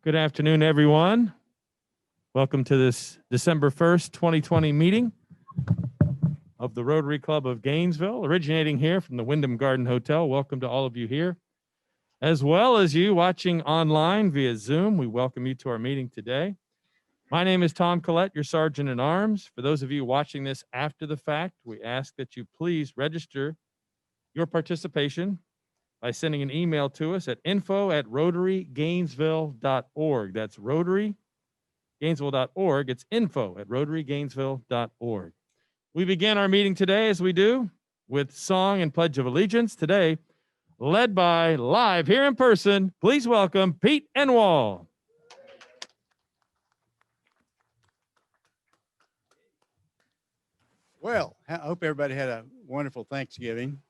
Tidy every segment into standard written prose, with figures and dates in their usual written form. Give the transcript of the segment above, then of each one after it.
Good afternoon, everyone. Welcome to this December 1st, 2020 meeting of the Rotary Club of Gainesville, originating here from the Wyndham Garden Hotel. Welcome to all of you here, as well as you watching online via Zoom. We welcome you to our meeting today. My name is Tom Collette, your Sergeant at Arms. For those of you watching this after the fact, we ask that you please register your participation by sending an email to us at info@rotarygainesville.org. That's rotarygainesville.org. It's info@rotarygainesville.org. We begin our meeting today, as we do, with song and Pledge of Allegiance. Today, led by, live here in person, please welcome Pete Enwall. Well, I hope everybody had a wonderful Thanksgiving.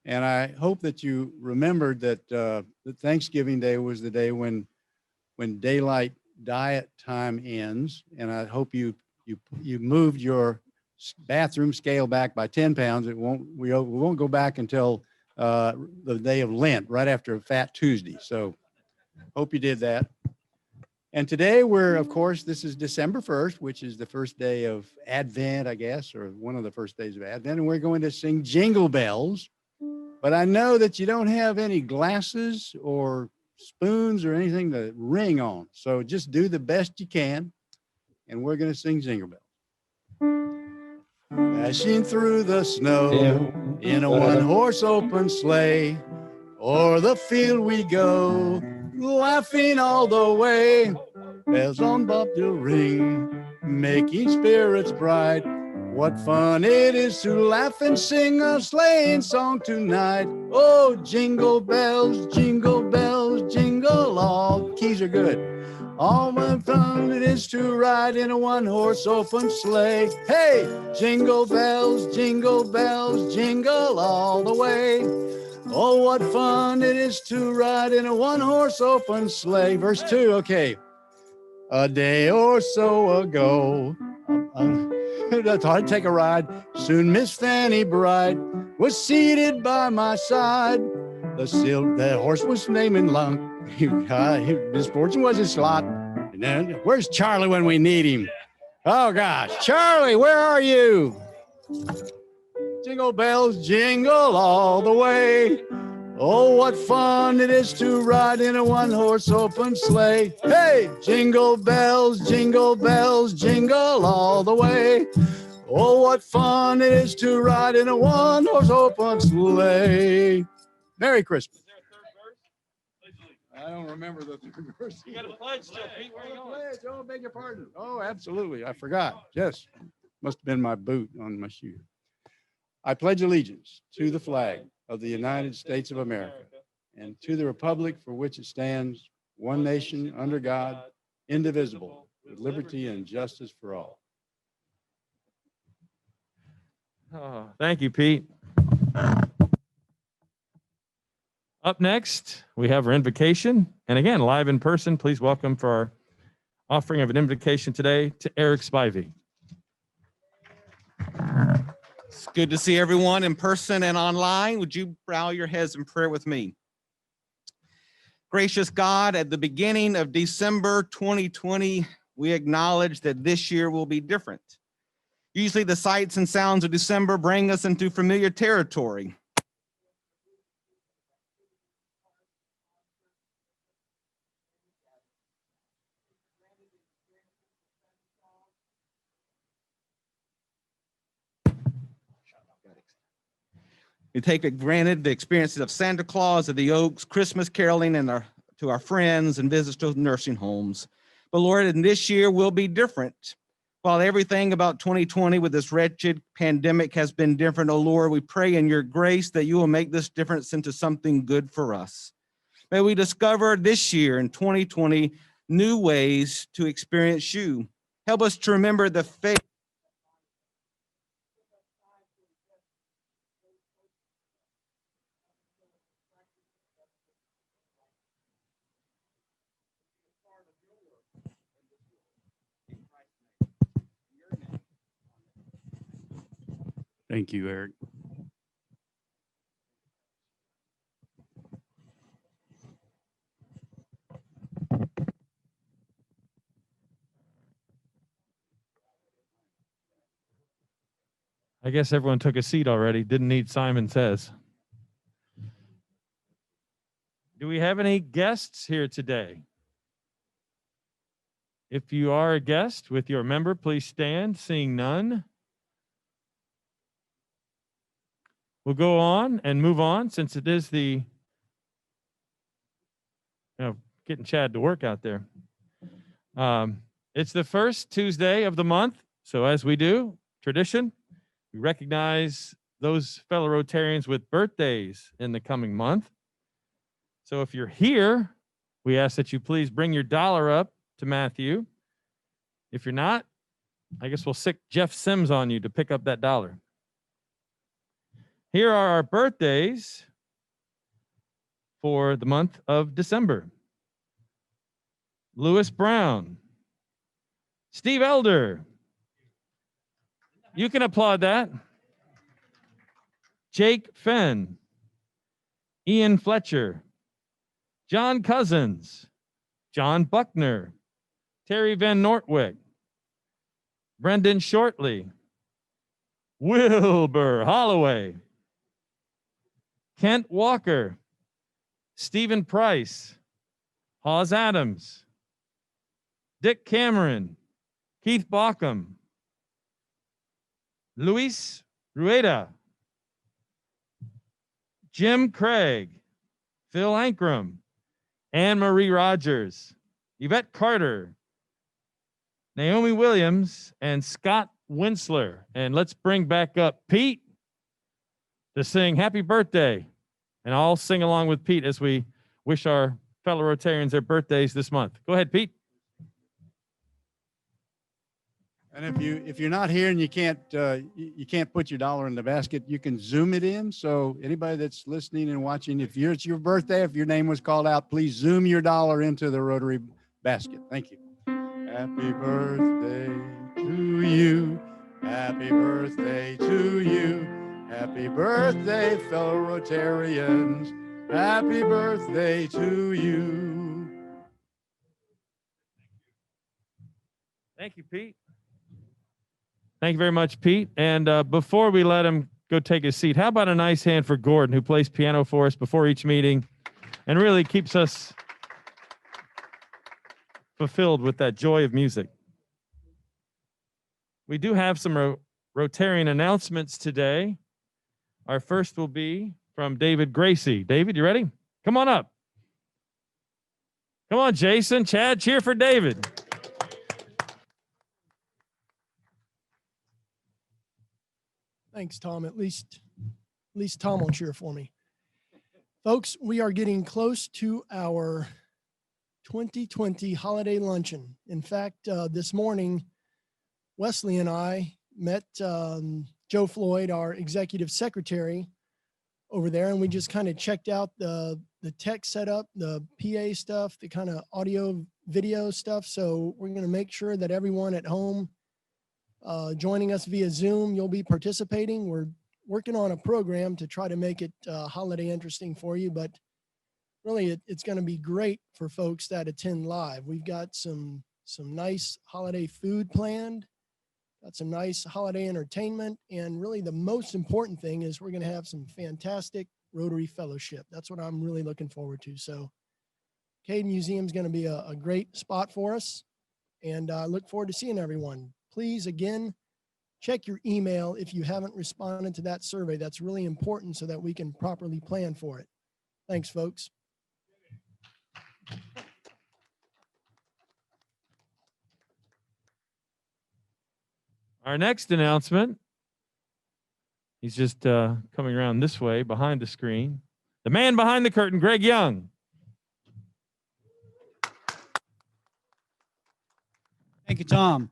And I hope that you remembered that that Thanksgiving Day was the day when daylight diet time ends. And I hope you moved your bathroom scale back by 10 pounds. We won't go back until the day of Lent, right after Fat Tuesday. So hope you did that. And today of course, this is December 1st, which is the first day of Advent, I guess, or one of the first days of Advent. And we're going to sing Jingle Bells. But I know that you don't have any glasses or spoons or anything to ring on. So just do the best you can. And we're going to sing Jingle Bells. Dashing through the snow in a one-horse open sleigh, o'er the field we go, laughing all the way. Bells on bobtail ring, making spirits bright. What fun it is to laugh and sing a sleighing song tonight. Oh, jingle bells, jingle all. Keys are good. All what fun it is to ride in a one-horse open sleigh. Hey, jingle bells, jingle all the way. Oh, what fun it is to ride in a one-horse open sleigh. Verse 2, okay. A day or so ago, I thought I'd take a ride. Soon Miss Fanny Bright was seated by my side. The horse was naming Lunk. Misfortune was his slot. And then, where's Charlie when we need him? Oh gosh, Charlie, where are you? Jingle bells, jingle all the way. Oh, what fun it is to ride in a one-horse open sleigh. Hey, jingle bells, jingle all the way. Oh, what fun it is to ride in a one-horse open sleigh. Merry Christmas. Is there a third verse? I don't remember the third verse. You got a pledge still, Pete. Where are you going? Oh, beg your pardon. Oh, absolutely. I forgot. Yes. Must have been my boot on my shoe. I pledge allegiance to the flag of the United States of America and to the republic for which it stands, one nation under God, indivisible, with liberty and justice for all. Oh, thank you, Pete. Up next, we have our invocation. And again, live in person, please welcome for our offering of an invocation today to Eric Spivey. It's good to see everyone in person and online. Would you bow your heads in prayer with me? Gracious God, at the beginning of December 2020, we acknowledge that this year will be different. Usually the sights and sounds of December bring us into familiar territory. We take it granted the experiences of Santa Claus, of the Oaks, Christmas caroling, and to our friends and visits to nursing homes. But Lord, in this year will be different. While everything about 2020 with this wretched pandemic has been different, oh Lord, we pray in your grace that you will make this difference into something good for us. May we discover this year in 2020 new ways to experience you. Help us to remember the faith. Thank you, Eric. I guess everyone took a seat already. Didn't need Simon Says. Do we have any guests here today? If you are a guest with your member, please stand. Seeing none, we'll go on and move on since it is the, getting Chad to work out there. It's the first Tuesday of the month. So as we do, tradition, we recognize those fellow Rotarians with birthdays in the coming month. So if you're here, we ask that you please bring your dollar up to Matthew. If you're not, I guess we'll sick Jeff Sims on you to pick up that dollar. Here are our birthdays for the month of December. Lewis Brown, Steve Elder. You can applaud that. Jake Fenn, Ian Fletcher, John Cousins, John Buckner, Terry Van Nortwick, Brendan Shortley, Wilbur Holloway, Kent Walker, Stephen Price, Hawes Adams, Dick Cameron, Keith Bauckham, Luis Rueda, Jim Craig, Phil Ankrum, Anne Marie Rogers, Yvette Carter, Naomi Williams, and Scott Winsler. And let's bring back up Pete to sing happy birthday. And I'll sing along with Pete as we wish our fellow Rotarians their birthdays this month. Go ahead, Pete. And if you're not here and you can't put your dollar in the basket, you can Zoom it in. So anybody that's listening and watching, if it's your birthday, if your name was called out, please Zoom your dollar into the Rotary basket. Thank you. Happy birthday to you. Happy birthday to you. Happy birthday, fellow Rotarians. Happy birthday to you. Thank you, Pete. Thank you very much, Pete. And before we let him go take his seat, how about a nice hand for Gordon, who plays piano for us before each meeting and really keeps us fulfilled with that joy of music. We do have some Rotarian announcements today. Our first will be from David Gracie. David, you ready? Come on up. Come on, Jason, Chad, cheer for David. Thanks, Tom. At least Tom will cheer for me. Folks, we are getting close to our 2020 holiday luncheon. In fact, this morning, Wesley and I met Joe Floyd, our executive secretary, over there, and we just kind of checked out the tech setup, the PA stuff, the kind of audio video stuff. So we're going to make sure that everyone at home joining us via Zoom, you'll be participating. We're working on a program to try to make it holiday interesting for you, but really it's going to be great for folks that attend live. We've got some nice holiday food planned, got some nice holiday entertainment, and really the most important thing is we're going to have some fantastic Rotary fellowship. That's what I'm really looking forward to. So Cade Museum is going to be a great spot for us, and I look forward to seeing everyone. Please, again, check your email if you haven't responded to that survey. That's really important so that we can properly plan for it. Thanks, folks. Our next announcement, he's just coming around this way behind the screen. The man behind the curtain, Greg Young. Thank you, Tom.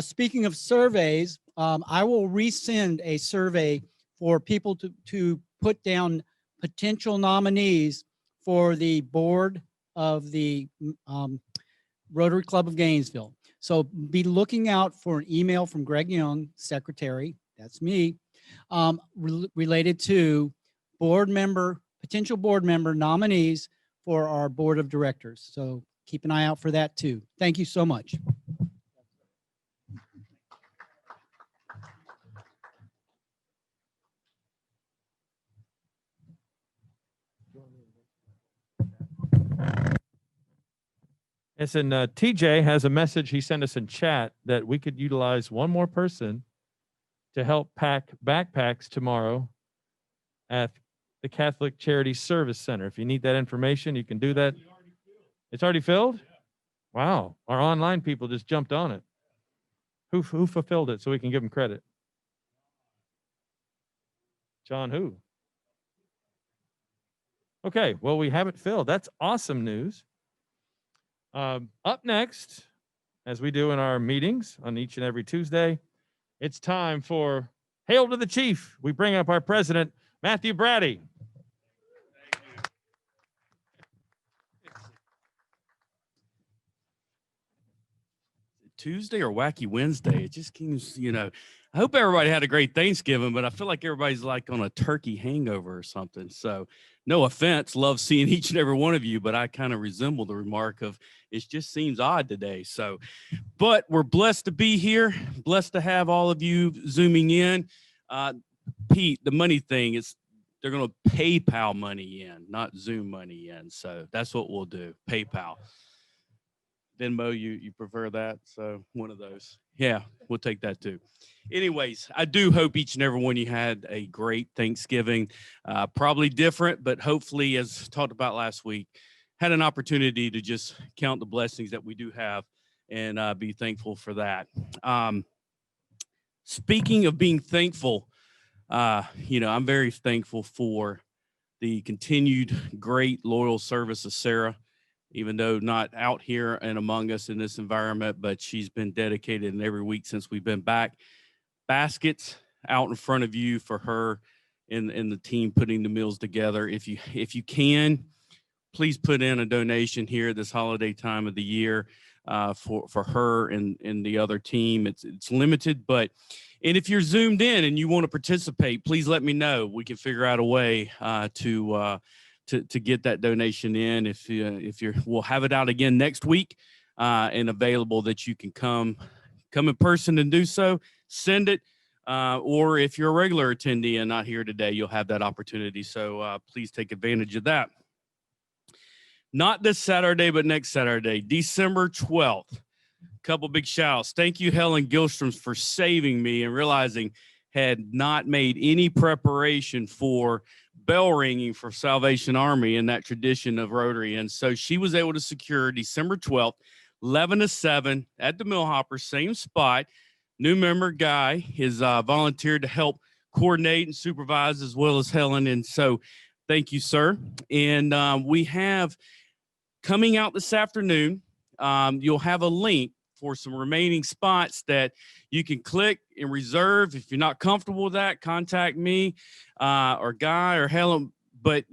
Speaking of surveys, I will resend a survey for people to put down potential nominees for the board of the Rotary Club of Gainesville. So be looking out for an email from Greg Young, secretary, that's me, related to potential board member nominees for our board of directors. So keep an eye out for that too. Thank you so much. Yes, and TJ has a message he sent us in chat that we could utilize one more person to help pack backpacks tomorrow at the Catholic Charity Service Center. If you need that information, you can do that. It's already filled? Wow, our online people just jumped on it. Who fulfilled it so we can give them credit? John who? Okay, well, we have it filled. That's awesome news. Up next, as we do in our meetings on each and every Tuesday, it's time for Hail to the Chief. We bring up our president, Matthew Brady. Tuesday or Wacky Wednesday. It just seems, I hope everybody had a great Thanksgiving, but I feel like everybody's like on a turkey hangover or something. So no offense, love seeing each and every one of you, but I kind of resemble the remark of it just seems odd today. So, but we're blessed to be here, blessed to have all of you zooming in. Pete, the money thing is they're going to PayPal money in, not Zoom money in. So that's what we'll do, PayPal. Venmo, you prefer that? So one of those. Yeah, we'll take that too. Anyways, I do hope each and every one of you had a great Thanksgiving. Probably different, but hopefully, as talked about last week, had an opportunity to just count the blessings that we do have and be thankful for that. Speaking of being thankful, I'm very thankful for the continued great loyal service of Sarah. Even though not out here and among us in this environment, but she's been dedicated in every week since we've been back. Baskets out in front of you for her and the team putting the meals together. If you can, please put in a donation here this holiday time of the year for her and the other team. It's limited, and if you're zoomed in and you want to participate, please let me know. We can figure out a way to get that donation in. If we'll have it out again next week and available that you can come in person and do so. Send it, or if you're a regular attendee and not here today, you'll have that opportunity. So please take advantage of that. Not this Saturday, but next Saturday, December 12th. Couple big shouts. Thank you, Helen Gilstroms, for saving me and realizing had not made any preparation for bell ringing for Salvation Army in that tradition of Rotary. And so she was able to secure December 12th, 11 to 7 at the Millhopper, same spot. New member Guy has volunteered to help coordinate and supervise as well as Helen. And so thank you, sir. And we have coming out this afternoon, you'll have a link for some remaining spots that you can click and reserve. If you're not comfortable with that, contact me or Guy or Helen. But,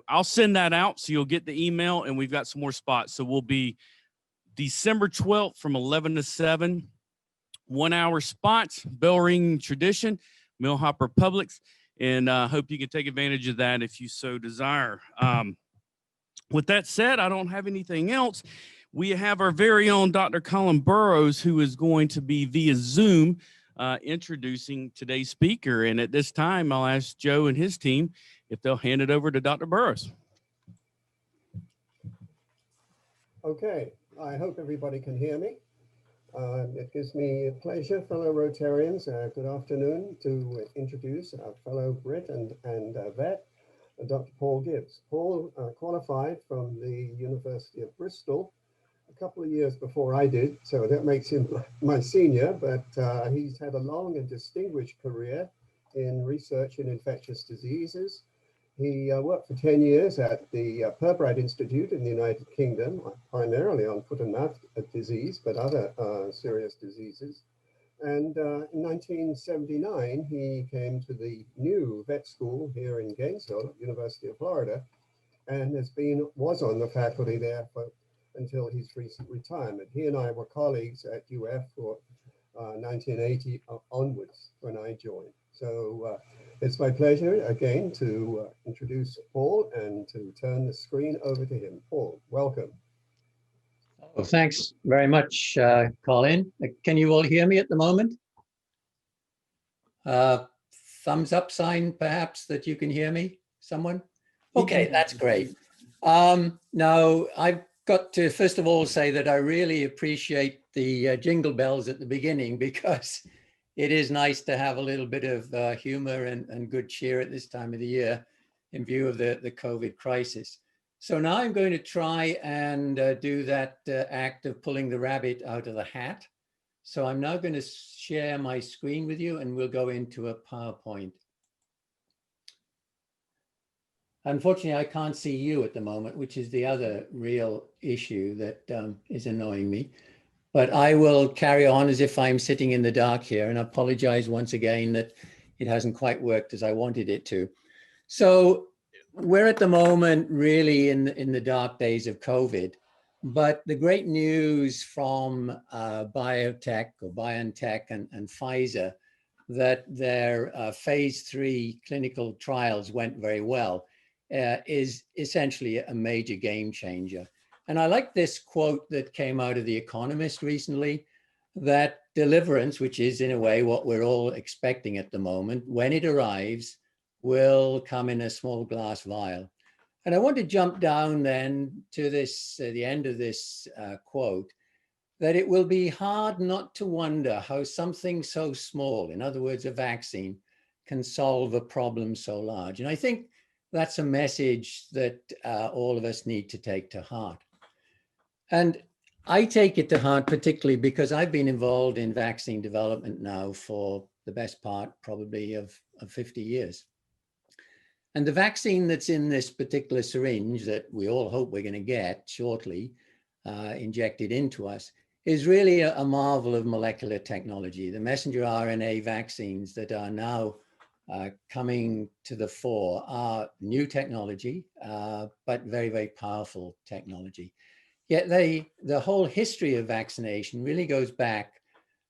I'll send that out so you'll get the email, and we've got some more spots. So we'll be December 12th from 11 to 7, 1 hour spots, bell ringing tradition, Millhopper Publix, and hope you can take advantage of that if you so desire. With that said, I don't have anything else. We have our very own Dr. Colin Burrows, who is going to be via Zoom introducing today's speaker. And at this time, I'll ask Joe and his team if they'll hand it over to Dr. Burrows. Okay, I hope everybody can hear me. It gives me a pleasure, fellow Rotarians, good afternoon, to introduce our fellow Brit and vet, Dr. Paul Gibbs. Paul qualified from the University of Bristol a couple of years before I did, so that makes him my senior, but he's had a long and distinguished career in research in infectious diseases. He worked for 10 years at the Purbright Institute in the United Kingdom, primarily on foot and mouth disease, but other serious diseases. And in 1979, he came to the new vet school here in Gainesville, University of Florida, and was on the faculty there until his recent retirement. He and I were colleagues at UF for 1980 onwards when I joined. So it's my pleasure again to introduce Paul and to turn the screen over to him. Paul, welcome. Well, thanks very much, Colin. Can you all hear me at the moment? Thumbs up sign, perhaps, that you can hear me, someone? Okay, that's great. Now, I've got to first of all say that I really appreciate the jingle bells at the beginning, because it is nice to have a little bit of humor and good cheer at this time of the year in view of the COVID crisis. So now I'm going to try and do that act of pulling the rabbit out of the hat. So I'm now going to share my screen with you, and we'll go into a PowerPoint. Unfortunately, I can't see you at the moment, which is the other real issue that is annoying me. But I will carry on as if I'm sitting in the dark here, and I apologize once again that it hasn't quite worked as I wanted it to. So we're at the moment really in the dark days of COVID, but the great news from BioNTech and Pfizer, that their phase 3 clinical trials went very well, is essentially a major game changer. And I like this quote that came out of The Economist recently, that deliverance, which is in a way what we're all expecting at the moment, when it arrives, will come in a small glass vial. And I want to jump down then to this, the end of this quote, that it will be hard not to wonder how something so small, in other words, a vaccine, can solve a problem so large. And I think that's a message that all of us need to take to heart. And I take it to heart particularly because I've been involved in vaccine development now for the best part probably of 50 years. And the vaccine that's in this particular syringe that we all hope we're going to get shortly injected into us is really a marvel of molecular technology. The messenger RNA vaccines that are now coming to the fore are new technology, but very, very powerful technology. Yet the whole history of vaccination really goes back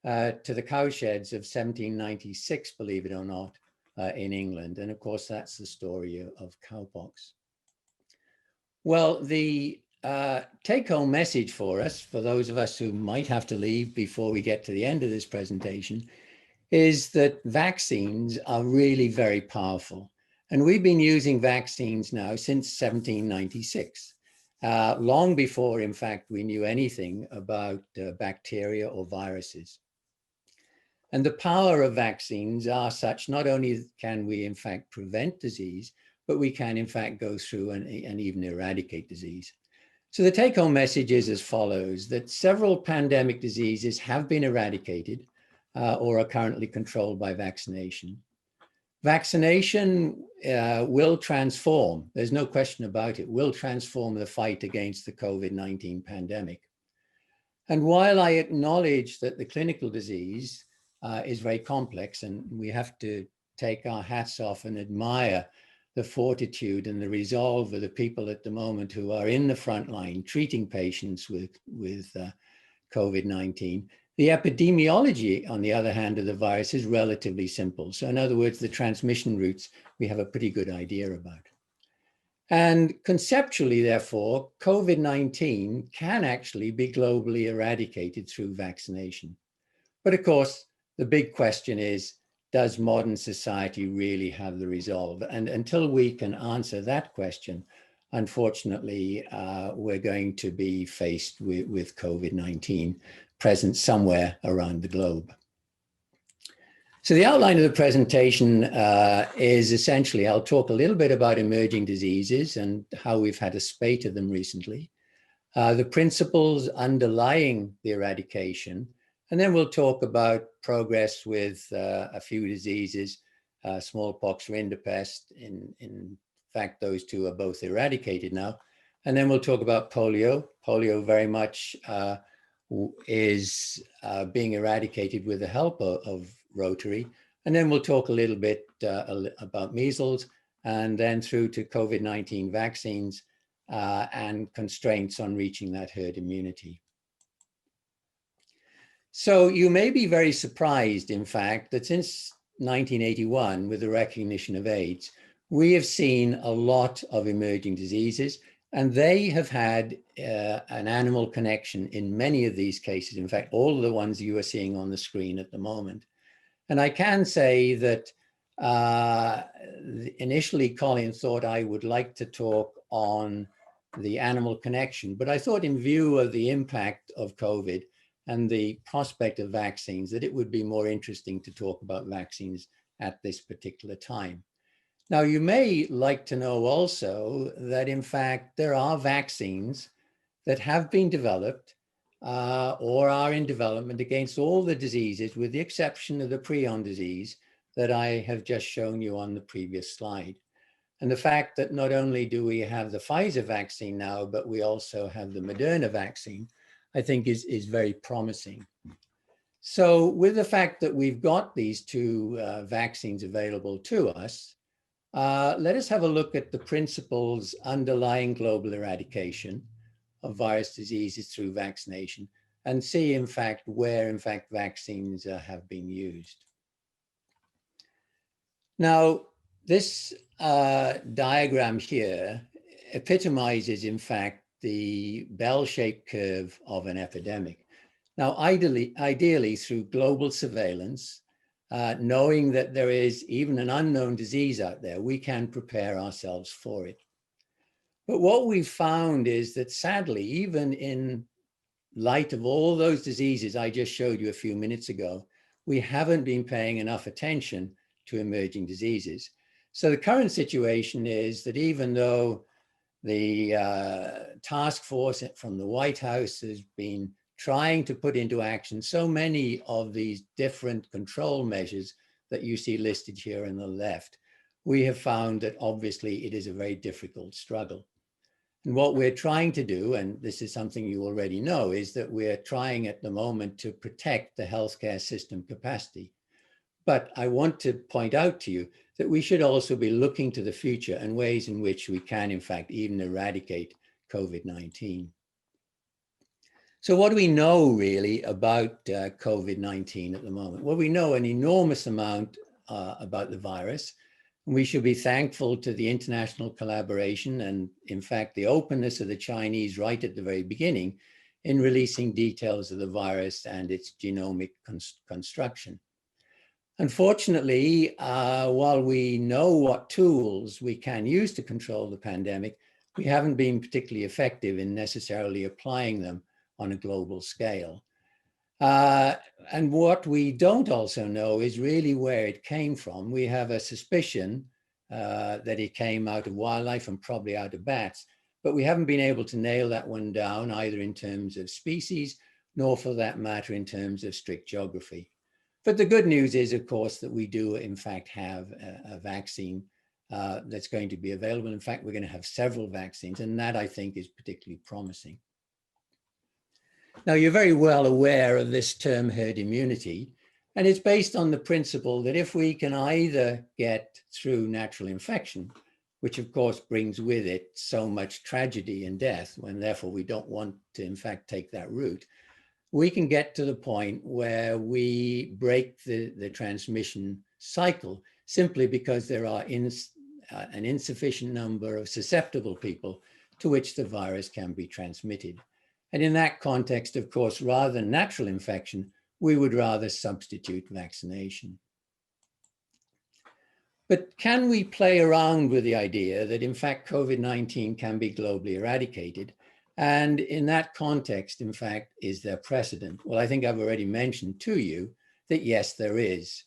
to the cowsheds of 1796, believe it or not, in England. And of course, that's the story of cowpox. Well, the take-home message for us, for those of us who might have to leave before we get to the end of this presentation, is that vaccines are really very powerful. And we've been using vaccines now since 1796. Long before, in fact, we knew anything about bacteria or viruses. And the power of vaccines are such, not only can we, in fact, prevent disease, but we can, in fact, go through and even eradicate disease. So the take-home message is as follows, that several pandemic diseases have been eradicated or are currently controlled by vaccination. Vaccination will transform, there's no question about it, will transform the fight against the COVID-19 pandemic. And while I acknowledge that the clinical disease is very complex, and we have to take our hats off and admire the fortitude and the resolve of the people at the moment who are in the front line treating patients with COVID-19, the epidemiology, on the other hand, of the virus is relatively simple. So in other words, the transmission routes, we have a pretty good idea about. And conceptually, therefore, COVID-19 can actually be globally eradicated through vaccination. But of course, the big question is, does modern society really have the resolve? And until we can answer that question, unfortunately, we're going to be faced with COVID-19 present somewhere around the globe. So the outline of the presentation is essentially, I'll talk a little bit about emerging diseases and how we've had a spate of them recently, the principles underlying the eradication, and then we'll talk about progress with a few diseases, smallpox, rinderpest. In fact, those two are both eradicated now. And then we'll talk about polio. Polio very much is being eradicated with the help of Rotary. And then we'll talk a little bit about measles, and then through to COVID-19 vaccines and constraints on reaching that herd immunity. So you may be very surprised, in fact, that since 1981, with the recognition of AIDS, we have seen a lot of emerging diseases, and they have had an animal connection in many of these cases. In fact, all of the ones you are seeing on the screen at the moment. And I can say that initially Colin thought I would like to talk on the animal connection. But I thought in view of the impact of COVID and the prospect of vaccines, that it would be more interesting to talk about vaccines at this particular time. Now, you may like to know also that in fact, there are vaccines that have been developed or are in development against all the diseases, with the exception of the prion disease that I have just shown you on the previous slide. And the fact that not only do we have the Pfizer vaccine now, but we also have the Moderna vaccine, I think is very promising. So with the fact that we've got these two vaccines available to us, let us have a look at the principles underlying global eradication of virus diseases through vaccination and see in fact where in fact vaccines have been used. Now, this diagram here epitomizes in fact the bell-shaped curve of an epidemic. Now, ideally through global surveillance, knowing that there is even an unknown disease out there, we can prepare ourselves for it. But what we've found is that sadly, even in light of all those diseases I just showed you a few minutes ago, we haven't been paying enough attention to emerging diseases. So the current situation is that even though the task force from the White House has been trying to put into action so many of these different control measures that you see listed here on the left, we have found that obviously it is a very difficult struggle. And what we're trying to do, and this is something you already know, is that we're trying at the moment to protect the healthcare system capacity. But I want to point out to you that we should also be looking to the future and ways in which we can, in fact, even eradicate COVID-19. So what do we know really about COVID-19 at the moment? Well, we know an enormous amount about the virus. We should be thankful to the international collaboration and, in fact, the openness of the Chinese right at the very beginning in releasing details of the virus and its genomic construction. Unfortunately, while we know what tools we can use to control the pandemic, we haven't been particularly effective in necessarily applying them on a global scale. And what we don't also know is really where it came from. We have a suspicion that it came out of wildlife and probably out of bats, but we haven't been able to nail that one down either in terms of species, nor for that matter in terms of strict geography. But the good news is, of course, that we do in fact have a vaccine that's going to be available. In fact, we're going to have several vaccines, and that I think is particularly promising. Now, you're very well aware of this term herd immunity, and it's based on the principle that if we can either get through natural infection, which of course brings with it so much tragedy and death, when therefore we don't want to in fact take that route, we can get to the point where we break the transmission cycle simply because there are an insufficient number of susceptible people to which the virus can be transmitted. And in that context, of course, rather than natural infection, we would rather substitute vaccination. But can we play around with the idea that in fact COVID-19 can be globally eradicated? And in that context, in fact, is there precedent? Well, I think I've already mentioned to you that yes, there is.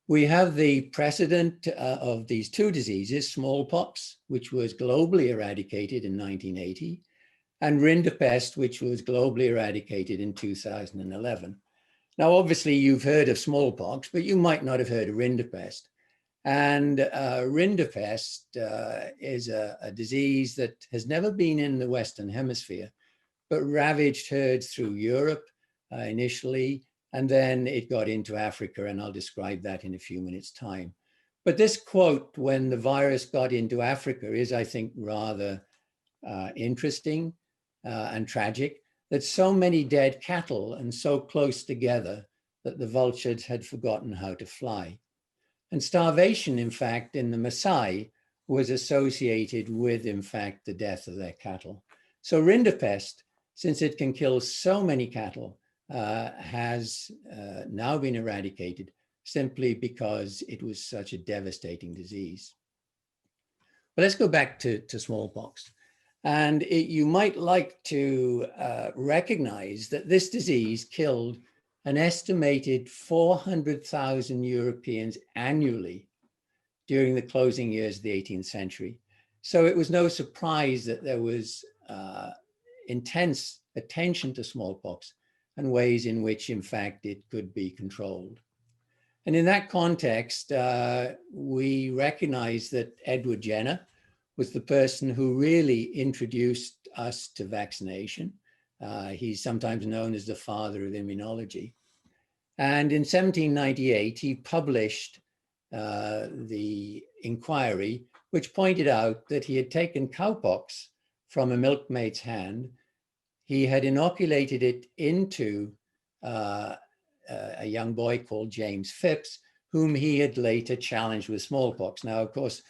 We have the precedent of these two diseases, smallpox, which was globally eradicated in 1980, and rinderpest, which was globally eradicated in 2011. Now, obviously, you've heard of smallpox, but you might not have heard of rinderpest. And rinderpest is a disease that has never been in the Western Hemisphere, but ravaged herds through Europe initially, and then it got into Africa, and I'll describe that in a few minutes' time. But this quote, when the virus got into Africa, is, I think, rather interesting and tragic, that so many dead cattle and so close together that the vultures had forgotten how to fly. And starvation, in fact, in the Maasai was associated with, in fact, the death of their cattle. So rinderpest, since it can kill so many cattle, has now been eradicated simply because it was such a devastating disease. But let's go back to smallpox. And you might like to recognize that this disease killed an estimated 400,000 Europeans annually during the closing years of the 18th century. So it was no surprise that there was intense attention to smallpox and ways in which, in fact, it could be controlled. And in that context, we recognize that Edward Jenner was the person who really introduced us to vaccination. He's sometimes known as the father of immunology. And in 1798, he published the inquiry, which pointed out that he had taken cowpox from a milkmaid's hand. He had inoculated it into a young boy called James Phipps, whom he had later challenged with smallpox. Now, of course,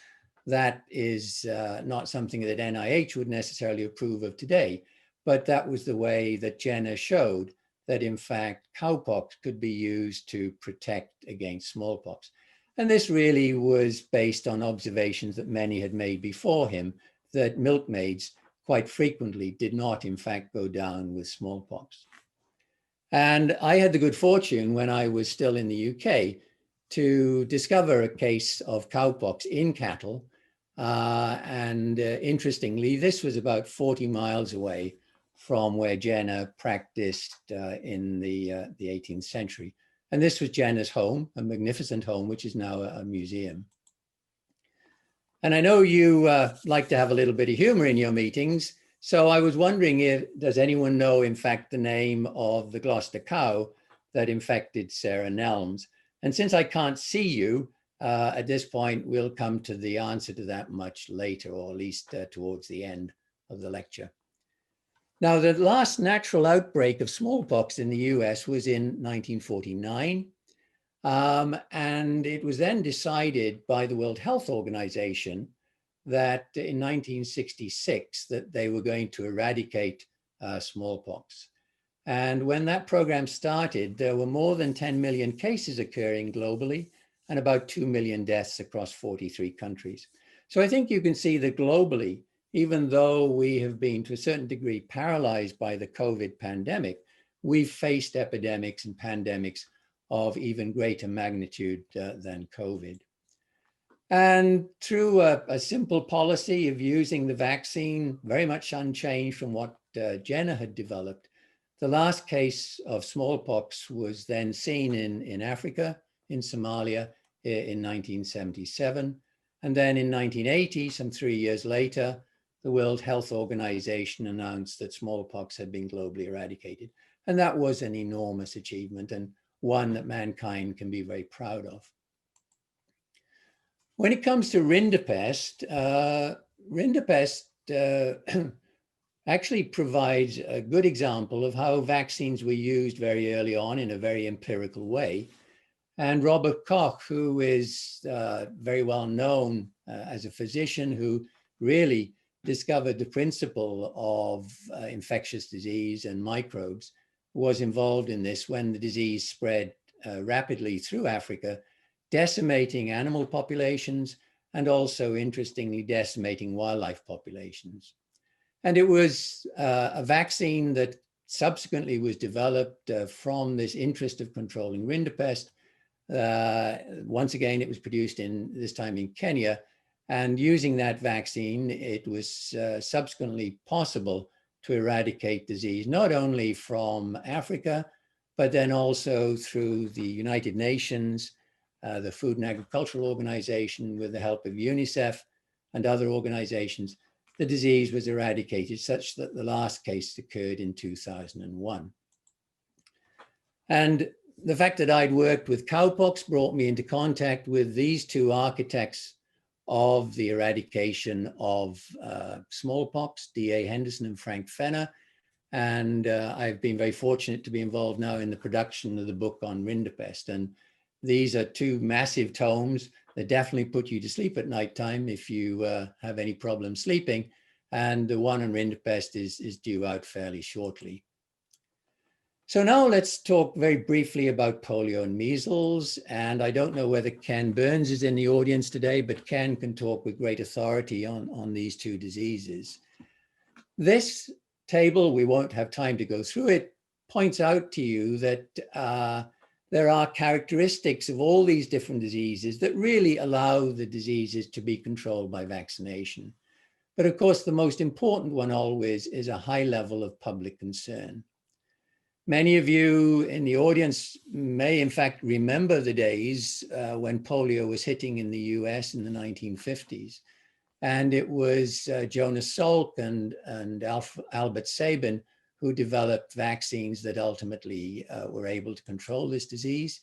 that is not something that NIH would necessarily approve of today, but that was the way that Jenner showed that, in fact, cowpox could be used to protect against smallpox. And this really was based on observations that many had made before him, that milkmaids quite frequently did not, in fact, go down with smallpox. And I had the good fortune when I was still in the UK to discover a case of cowpox in cattle. Interestingly, this was about 40 miles away from where Jenner practiced in the 18th century. And this was Jenner's home, a magnificent home, which is now a museum. And I know you like to have a little bit of humor in your meetings. So I was wondering, does anyone know, in fact, the name of the Gloucester cow that infected Sarah Nelms? And since I can't see you at this point, we'll come to the answer to that much later, or at least towards the end of the lecture. Now, the last natural outbreak of smallpox in the US was in 1949. And it was then decided by the World Health Organization that in 1966 that they were going to eradicate smallpox. And when that program started, there were more than 10 million cases occurring globally and about 2 million deaths across 43 countries. So I think you can see that globally, even though we have been to a certain degree paralyzed by the COVID pandemic, we've faced epidemics and pandemics of even greater magnitude than COVID. And through a simple policy of using the vaccine, very much unchanged from what Jenner had developed, the last case of smallpox was then seen in Africa, in Somalia, in 1977. And then in 1980, some 3 years later, the World Health Organization announced that smallpox had been globally eradicated. And that was an enormous achievement, and one that mankind can be very proud of. When it comes to rinderpest, actually provides a good example of how vaccines were used very early on in a very empirical way. And Robert Koch, who is very well known as a physician who really discovered the principle of infectious disease and microbes, was involved in this when the disease spread rapidly through Africa, decimating animal populations and also, interestingly, decimating wildlife populations. And it was a vaccine that subsequently was developed from this interest of controlling rinderpest. Once again, it was produced this time in Kenya. And using that vaccine, it was subsequently possible to eradicate disease, not only from Africa, but then also through the United Nations, the Food and Agricultural Organization, with the help of UNICEF and other organizations. The disease was eradicated such that the last case occurred in 2001. And the fact that I'd worked with cowpox brought me into contact with these two architects of the eradication of smallpox, D.A. Henderson and Frank Fenner. And I've been very fortunate to be involved now in the production of the book on rinderpest. And these are two massive tomes that definitely put you to sleep at nighttime if you have any problem sleeping. And the one on rinderpest is due out fairly shortly. So now let's talk very briefly about polio and measles. And I don't know whether Ken Burns is in the audience today, but Ken can talk with great authority on these two diseases. This table, we won't have time to go through it, points out to you that there are characteristics of all these different diseases that really allow the diseases to be controlled by vaccination. But of course, the most important one always is a high level of public concern. Many of you in the audience may in fact remember the days when polio was hitting in the US in the 1950s. And it was Jonas Salk and Albert Sabin who developed vaccines that ultimately were able to control this disease.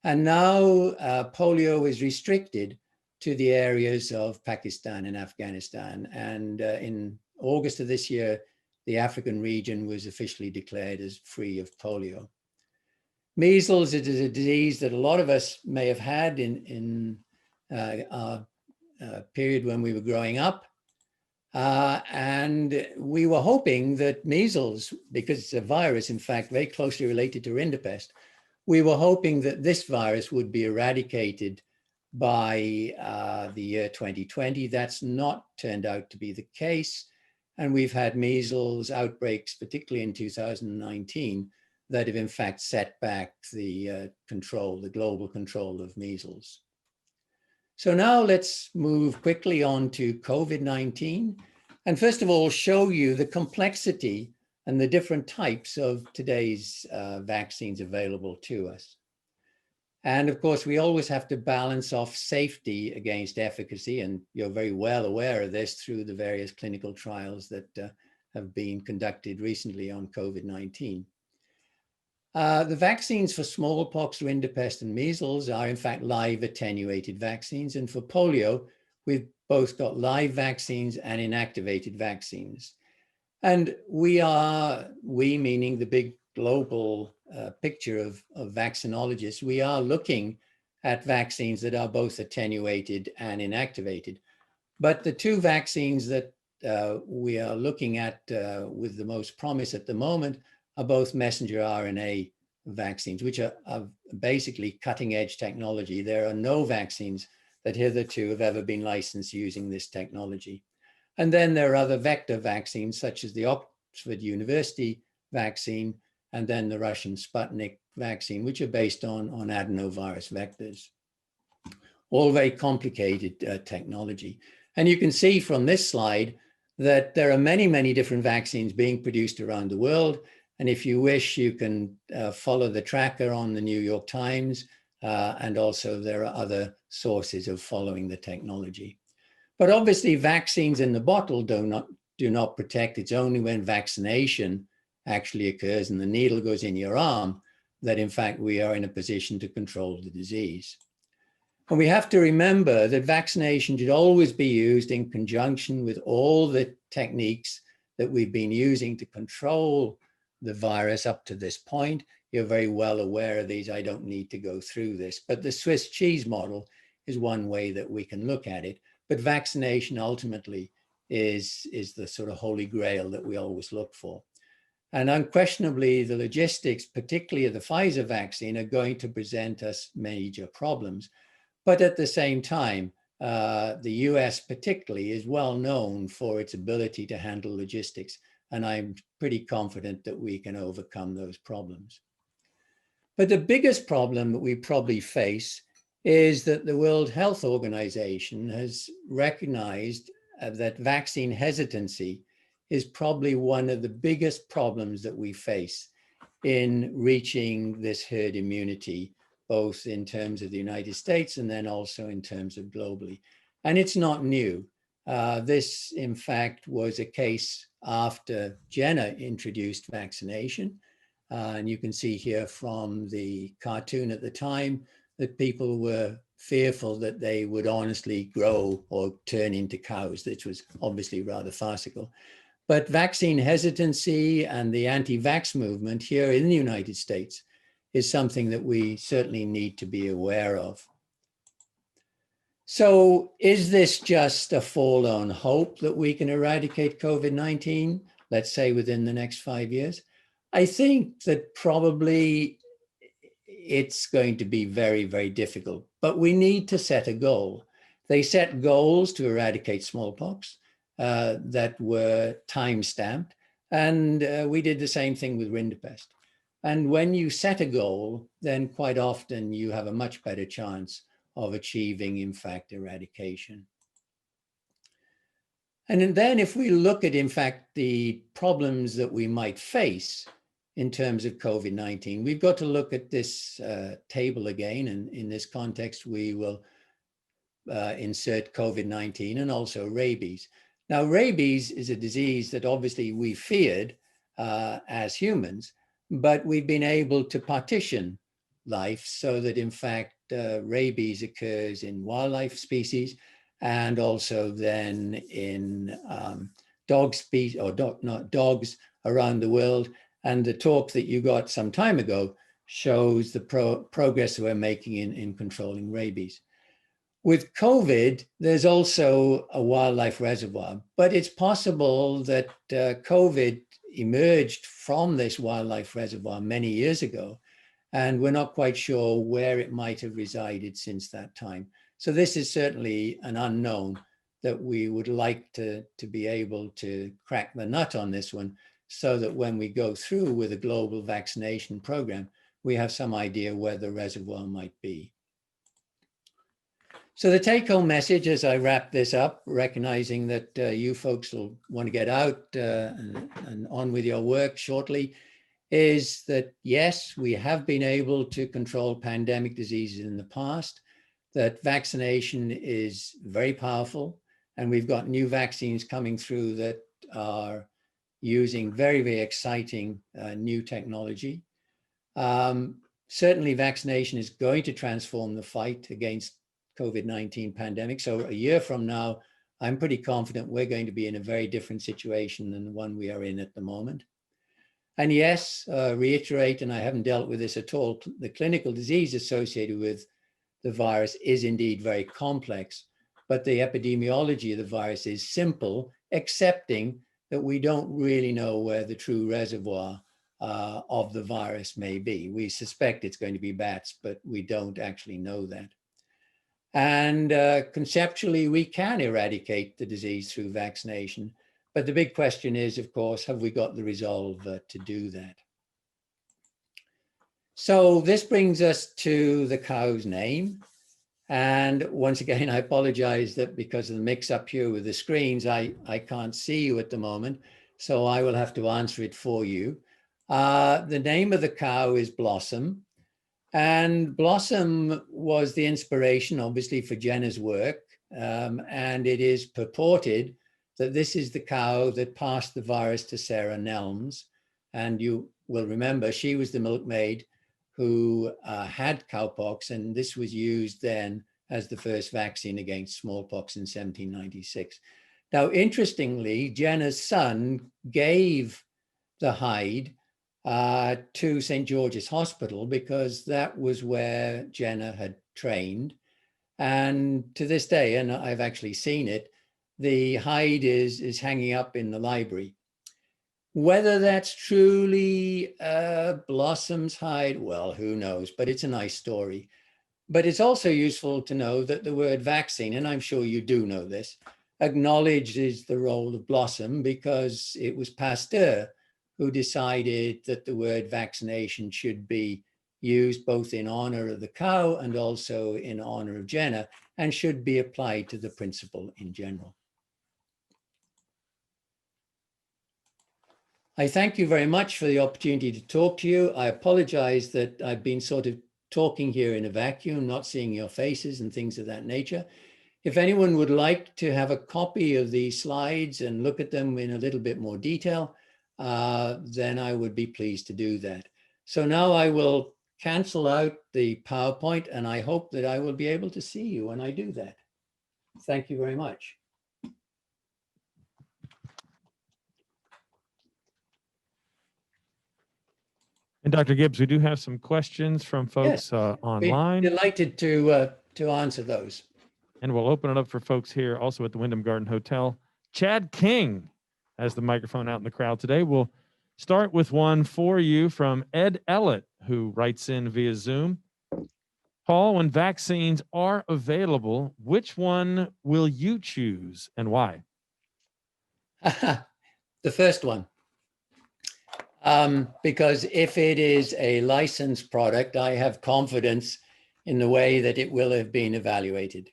And now polio is restricted to the areas of Pakistan and Afghanistan. And in August of this year, the African region was officially declared as free of polio. Measles is a disease that a lot of us may have had in our period when we were growing up. And we were hoping that measles, because it's a virus, in fact, very closely related to rinderpest, we were hoping that this virus would be eradicated by the year 2020. That's not turned out to be the case. And we've had measles outbreaks, particularly in 2019, that have in fact set back the global control of measles. So now let's move quickly on to COVID-19. And first of all, show you the complexity and the different types of today's vaccines available to us. And of course, we always have to balance off safety against efficacy. And you're very well aware of this through the various clinical trials that have been conducted recently on COVID-19. The vaccines for smallpox, rinderpest, and measles are in fact live attenuated vaccines. And for polio, we've both got live vaccines and inactivated vaccines. And we meaning the big global picture of vaccinologists, we are looking at vaccines that are both attenuated and inactivated. But the two vaccines that we are looking at with the most promise at the moment are both messenger RNA vaccines, which are basically cutting edge technology. There are no vaccines that hitherto have ever been licensed using this technology. And then there are other vector vaccines, such as the Oxford University vaccine, and then the Russian Sputnik vaccine, which are based on adenovirus vectors. All very complicated technology. And you can see from this slide that there are many, many different vaccines being produced around the world. And if you wish, you can follow the tracker on the New York Times, and also there are other sources of following the technology. But obviously vaccines in the bottle do not protect. It's only when vaccination actually occurs and the needle goes in your arm that in fact we are in a position to control the disease. And we have to remember that vaccination should always be used in conjunction with all the techniques that we've been using to control the virus up to this point. You're very well aware of these. I don't need to go through this, but the Swiss cheese model is one way that we can look at it. But vaccination ultimately is the sort of holy grail that we always look for. And unquestionably, the logistics, particularly of the Pfizer vaccine, are going to present us major problems. But at the same time, the US particularly is well known for its ability to handle logistics. And I'm pretty confident that we can overcome those problems. But the biggest problem that we probably face is that the World Health Organization has recognized that vaccine hesitancy is probably one of the biggest problems that we face in reaching this herd immunity, both in terms of the United States and then also in terms of globally. And it's not new. This, in fact, was a case after Jenner introduced vaccination. And you can see here from the cartoon at the time that people were fearful that they would honestly grow or turn into cows, which was obviously rather farcical. But vaccine hesitancy and the anti-vax movement here in the United States is something that we certainly need to be aware of. So is this just a forlorn hope that we can eradicate COVID-19, let's say within the next 5 years? I think that probably it's going to be very, very difficult, but we need to set a goal. They set goals to eradicate smallpox. that were time-stamped. And we did the same thing with rinderpest. And when you set a goal, then quite often you have a much better chance of achieving, in fact, eradication. And then if we look at, in fact, the problems that we might face in terms of COVID-19, we've got to look at this table again. And in this context, we will insert COVID-19 and also rabies. Now, rabies is a disease that obviously we feared as humans, but we've been able to partition life so that, in fact, rabies occurs in wildlife species and also then in dog species or dogs around the world. And the talk that you got some time ago shows the progress that we're making in controlling rabies. With COVID, there's also a wildlife reservoir, but it's possible that COVID emerged from this wildlife reservoir many years ago, and we're not quite sure where it might have resided since that time. So this is certainly an unknown that we would like to be able to crack the nut on this one, so that when we go through with a global vaccination program, we have some idea where the reservoir might be. So the take-home message as I wrap this up, recognizing that you folks will want to get out and on with your work shortly, is that yes, we have been able to control pandemic diseases in the past, that vaccination is very powerful, and we've got new vaccines coming through that are using very, very exciting new technology. Certainly vaccination is going to transform the fight against COVID-19 pandemic. So a year from now, I'm pretty confident we're going to be in a very different situation than the one we are in at the moment. And yes, reiterate, and I haven't dealt with this at all, the clinical disease associated with the virus is indeed very complex, but the epidemiology of the virus is simple, excepting that we don't really know where the true reservoir of the virus may be. We suspect it's going to be bats, but we don't actually know that. And conceptually, we can eradicate the disease through vaccination. But the big question is, of course, have we got the resolve to do that? So this brings us to the cow's name. And once again, I apologize that because of the mix up here with the screens, I can't see you at the moment. So I will have to answer it for you. The name of the cow is Blossom. And Blossom was the inspiration, obviously, for Jenna's work. And it is purported that this is the cow that passed the virus to Sarah Nelms. And you will remember she was the milkmaid who had cowpox, and this was used then as the first vaccine against smallpox in 1796. Now, interestingly, Jenna's son gave the hide to St. George's Hospital because that was where Jenna had trained. And to this day, and I've actually seen it, the hide is hanging up in the library. Whether that's truly Blossom's hide, well, who knows, but it's a nice story. But it's also useful to know that the word vaccine, and I'm sure you do know this, acknowledges the role of Blossom because it was Pasteur who decided that the word vaccination should be used both in honor of the cow and also in honor of Jenna, and should be applied to the principle in general. I thank you very much for the opportunity to talk to you. I apologize that I've been sort of talking here in a vacuum, not seeing your faces and things of that nature. If anyone would like to have a copy of these slides and look at them in a little bit more detail, then I would be pleased to do that. So now I will cancel out the PowerPoint, and I hope that I will be able to see you when I do that. Thank you very much. And Dr. Gibbs, we do have some questions from folks Be online. delighted to answer those. And we'll open it up for folks here also at the Wyndham Garden Hotel. Chad King has the microphone out in the crowd today. We'll start with one for you from Ed Ellett, who writes in via Zoom. Paul, when vaccines are available, which one will you choose and why? The first one. Because if it is a licensed product, I have confidence in the way that it will have been evaluated.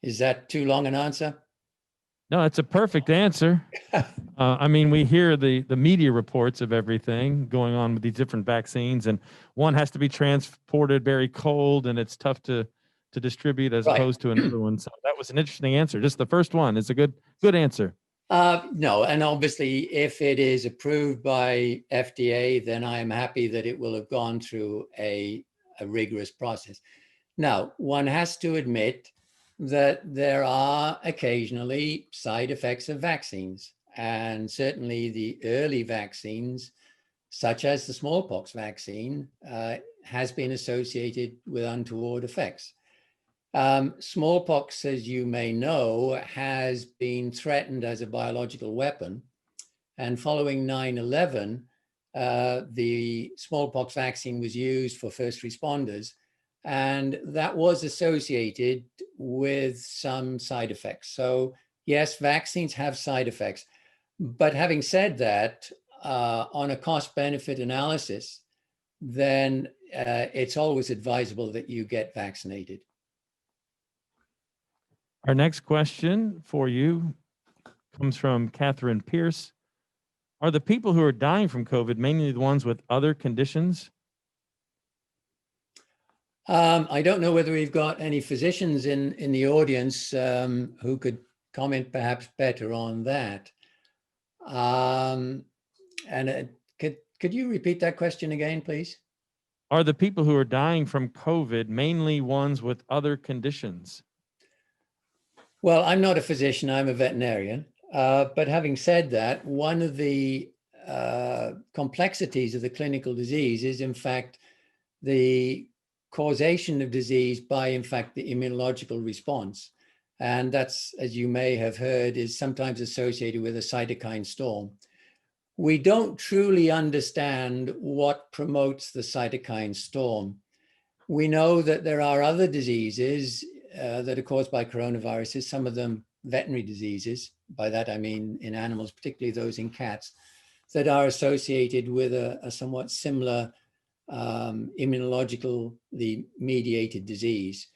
Is that too long an answer? No, it's a perfect answer. I mean, we hear the media reports of everything going on with these different vaccines, and one has to be transported very cold, and it's tough to distribute as Right. opposed to another one. So that was an interesting answer. Just the first one is a good answer. No, and obviously, if it is approved by FDA, then I am happy that it will have gone through a rigorous process. Now, one has to admit that there are occasionally side effects of vaccines, and certainly the early vaccines, such as the smallpox vaccine, has been associated with untoward effects. Smallpox, as you may know, has been threatened as a biological weapon. And following 9/11, the smallpox vaccine was used for first responders. And that was associated with some side effects. So yes, vaccines have side effects. But having said that, on a cost-benefit analysis, then it's always advisable that you get vaccinated. Our next question for you comes from Catherine Pierce. Are the people who are dying from COVID mainly the ones with other conditions? I don't know whether we've got any physicians in the audience who could comment perhaps better on that. Could you repeat that question again, please? Are the people who are dying from COVID mainly ones with other conditions? Well, I'm not a physician, I'm a veterinarian. But having said that, one of the complexities of the clinical disease is, in fact, the causation of disease by, in fact, the immunological response. And that's, as you may have heard, is sometimes associated with a cytokine storm. We don't truly understand what promotes the cytokine storm. We know that there are other diseases that are caused by coronaviruses, some of them veterinary diseases. By that, I mean in animals, particularly those in cats, that are associated with a somewhat similar immunologically mediated disease.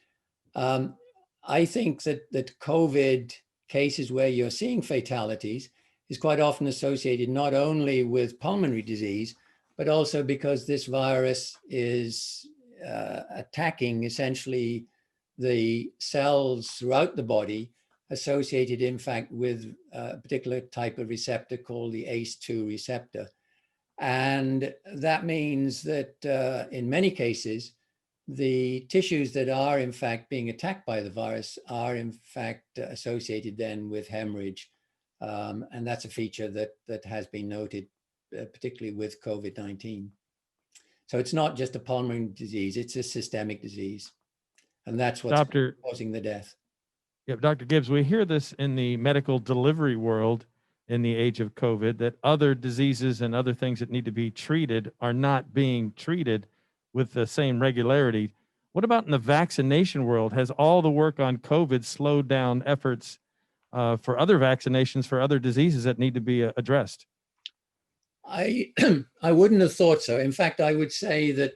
I think that COVID cases where you're seeing fatalities is quite often associated not only with pulmonary disease, but also because this virus is attacking essentially the cells throughout the body associated, in fact, with a particular type of receptor called the ACE2 receptor. And that means that in many cases, the tissues that are in fact being attacked by the virus are in fact associated then with hemorrhage. And that's a feature that has been noted, particularly with COVID-19. So it's not just a pulmonary disease, it's a systemic disease. And that's what's causing the death. Yeah, Dr. Gibbs, we hear this in the medical delivery world in the age of COVID, that other diseases and other things that need to be treated are not being treated with the same regularity. What about in the vaccination world? Has all the work on COVID slowed down efforts for other vaccinations for other diseases that need to be addressed? I wouldn't have thought so. In fact, I would say that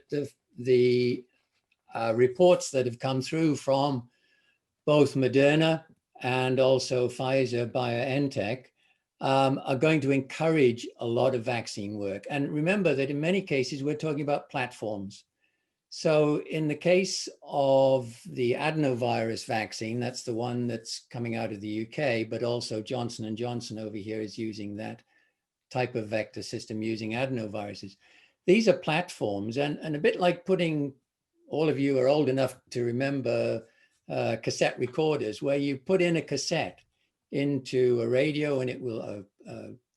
the reports that have come through from both Moderna and also Pfizer BioNTech are going to encourage a lot of vaccine work. And remember that in many cases, we're talking about platforms. So in the case of the adenovirus vaccine, that's the one that's coming out of the UK, but also Johnson & Johnson over here is using that type of vector system using adenoviruses. These are platforms, and a bit like putting, all of you are old enough to remember cassette recorders, where you put in a cassette into a radio and it will, a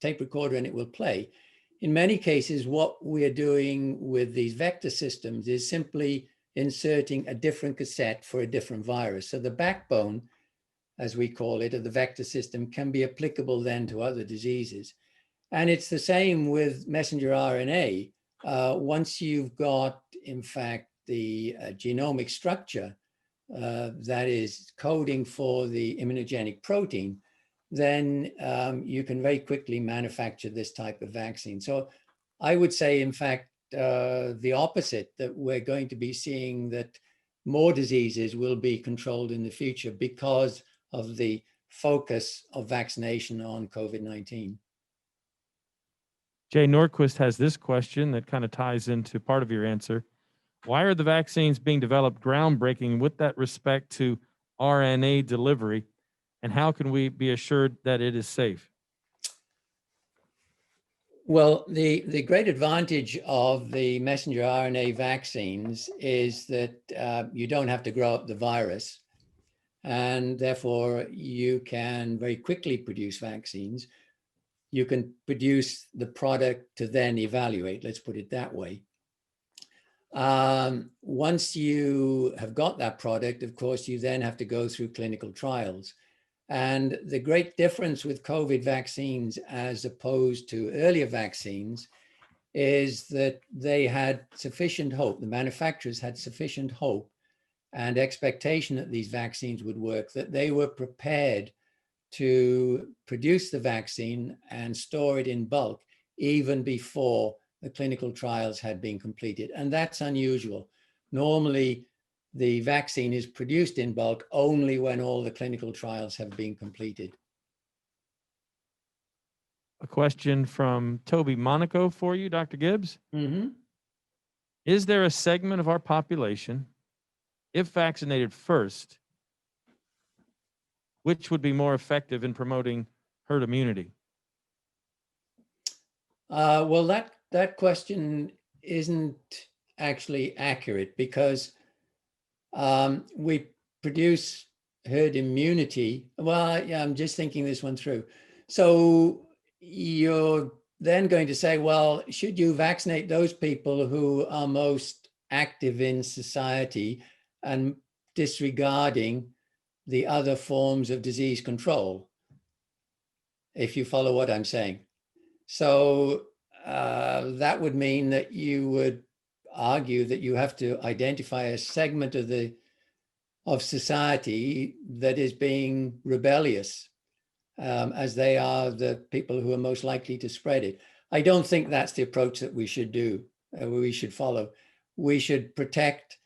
tape recorder, and it will play. In many cases, what we're doing with these vector systems is simply inserting a different cassette for a different virus. So the backbone, as we call it, of the vector system can be applicable then to other diseases. And it's the same with messenger RNA. Once you've got, in fact, the genomic structure that is coding for the immunogenic protein, then you can very quickly manufacture this type of vaccine. So I would say, in fact, the opposite, that we're going to be seeing that more diseases will be controlled in the future because of the focus of vaccination on COVID-19. Jay Norquist has this question that kind of ties into part of your answer. Why are the vaccines being developed groundbreaking with that respect to RNA delivery? And how can we be assured that it is safe? Well, the great advantage of the messenger RNA vaccines is that you don't have to grow up the virus, and therefore you can very quickly produce vaccines. You can produce the product to then evaluate, let's put it that way. Once you have got that product, of course, you then have to go through clinical trials. And the great difference with COVID vaccines as opposed to earlier vaccines is that they had sufficient hope, the manufacturers had sufficient hope and expectation that these vaccines would work, that they were prepared to produce the vaccine and store it in bulk even before the clinical trials had been completed. And that's unusual. Normally, the vaccine is produced in bulk only when all the clinical trials have been completed. A question from Toby Monaco for you, Dr. Gibbs. Mm-hmm. Is there a segment of our population, if vaccinated first, which would be more effective in promoting herd immunity? Well, that question isn't actually accurate because we produce herd immunity. Well, yeah, I'm just thinking this one through. So you're then going to say, well, should you vaccinate those people who are most active in society and disregarding the other forms of disease control, if you follow what I'm saying? So that would mean that you would argue that you have to identify a segment of society that is being rebellious, as they are the people who are most likely to spread it. I don't think that's the approach that we should do, we should follow. We should protect,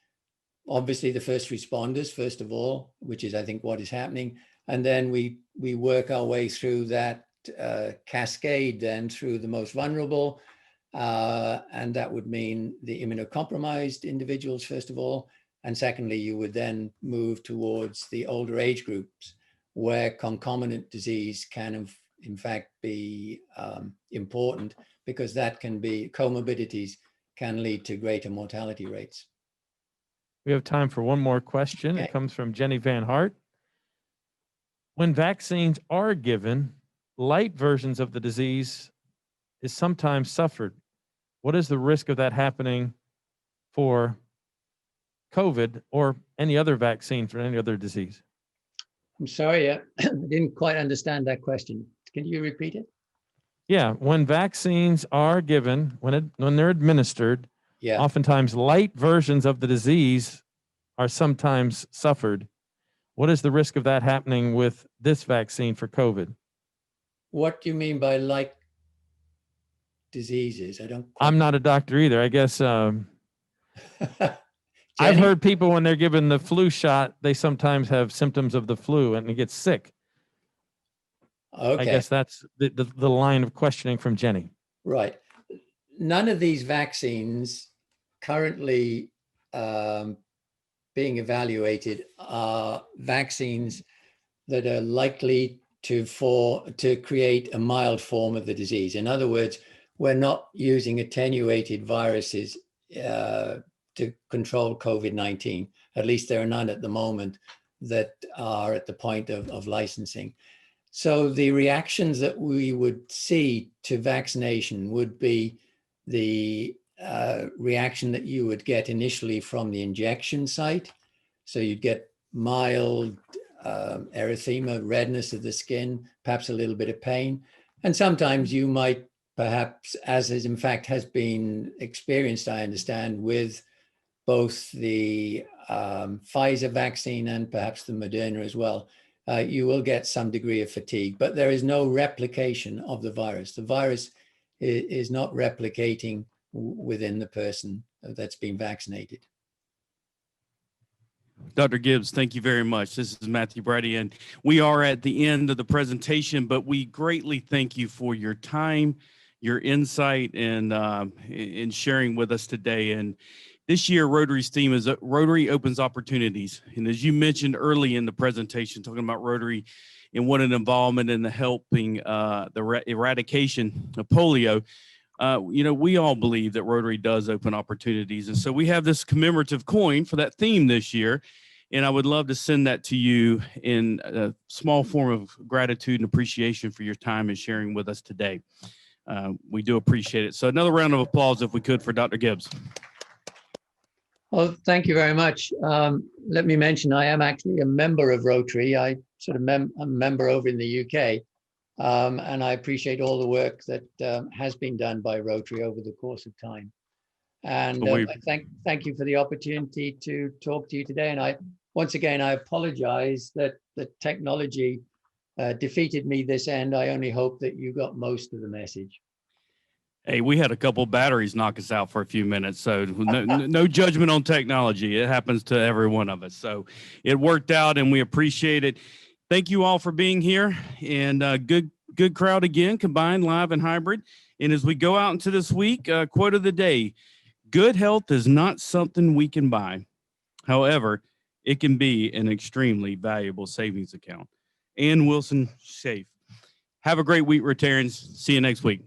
obviously, the first responders, first of all, which is, I think, what is happening. And then we work our way through that cascade then through the most vulnerable. And that would mean the immunocompromised individuals, first of all. And secondly, you would then move towards the older age groups where concomitant disease can, in fact, be important, because that can be, comorbidities can lead to greater mortality rates. We have time for one more question. Okay. It comes from Jenny Van Hart. When vaccines are given, light versions of the disease is sometimes suffered. What is the risk of that happening for COVID or any other vaccine for any other disease? I'm sorry, I didn't quite understand that question. Can you repeat it? Yeah, when vaccines are given, when they're administered, Yeah. oftentimes light versions of the disease are sometimes suffered. What is the risk of that happening with this vaccine for COVID? What do you mean by like diseases? I don't quite... I'm not a doctor either. I guess I've Jenny? heard people when they're given the flu shot, they sometimes have symptoms of the flu and they get sick. Okay. I guess that's the line of questioning from Jenny. Right. None of these vaccines currently being evaluated are vaccines that are likely to create a mild form of the disease. In other words, we're not using attenuated viruses to control COVID-19. At least there are none at the moment that are at the point of licensing. So the reactions that we would see to vaccination would be the reaction that you would get initially from the injection site. So you'd get mild erythema, redness of the skin, perhaps a little bit of pain. And sometimes you might perhaps, as is in fact has been experienced, I understand, with both the Pfizer vaccine and perhaps the Moderna as well, you will get some degree of fatigue, but there is no replication of the virus. The virus is not replicating within the person that's been vaccinated. Dr. Gibbs, thank you very much. This is Matthew Brady, and we are at the end of the presentation, but we greatly thank you for your time, your insight, and in sharing with us today. And this year, Rotary's theme is Rotary Opens Opportunities. And as you mentioned early in the presentation, talking about Rotary and what an involvement in the helping the eradication of polio, we all believe that Rotary does open opportunities. And so we have this commemorative coin for that theme this year. And I would love to send that to you in a small form of gratitude and appreciation for your time and sharing with us today. We do appreciate it. So another round of applause, if we could, for Dr. Gibbs. Well, thank you very much. Let me mention, I am actually a member of Rotary. I I'm a member over in the UK. And I appreciate all the work that has been done by Rotary over the course of time. And I thank you for the opportunity to talk to you today. And once again, I apologize that the technology defeated me this end. I only hope that you got most of the message. Hey, we had a couple batteries knock us out for a few minutes, so no judgment on technology. It happens to every one of us. So it worked out, and we appreciate it. Thank you all for being here, and good crowd again, combined, live and hybrid. And as we go out into this week, quote of the day: good health is not something we can buy. However, it can be an extremely valuable savings account. Ann Wilson, safe. Have a great week, Rotarians. See you next week.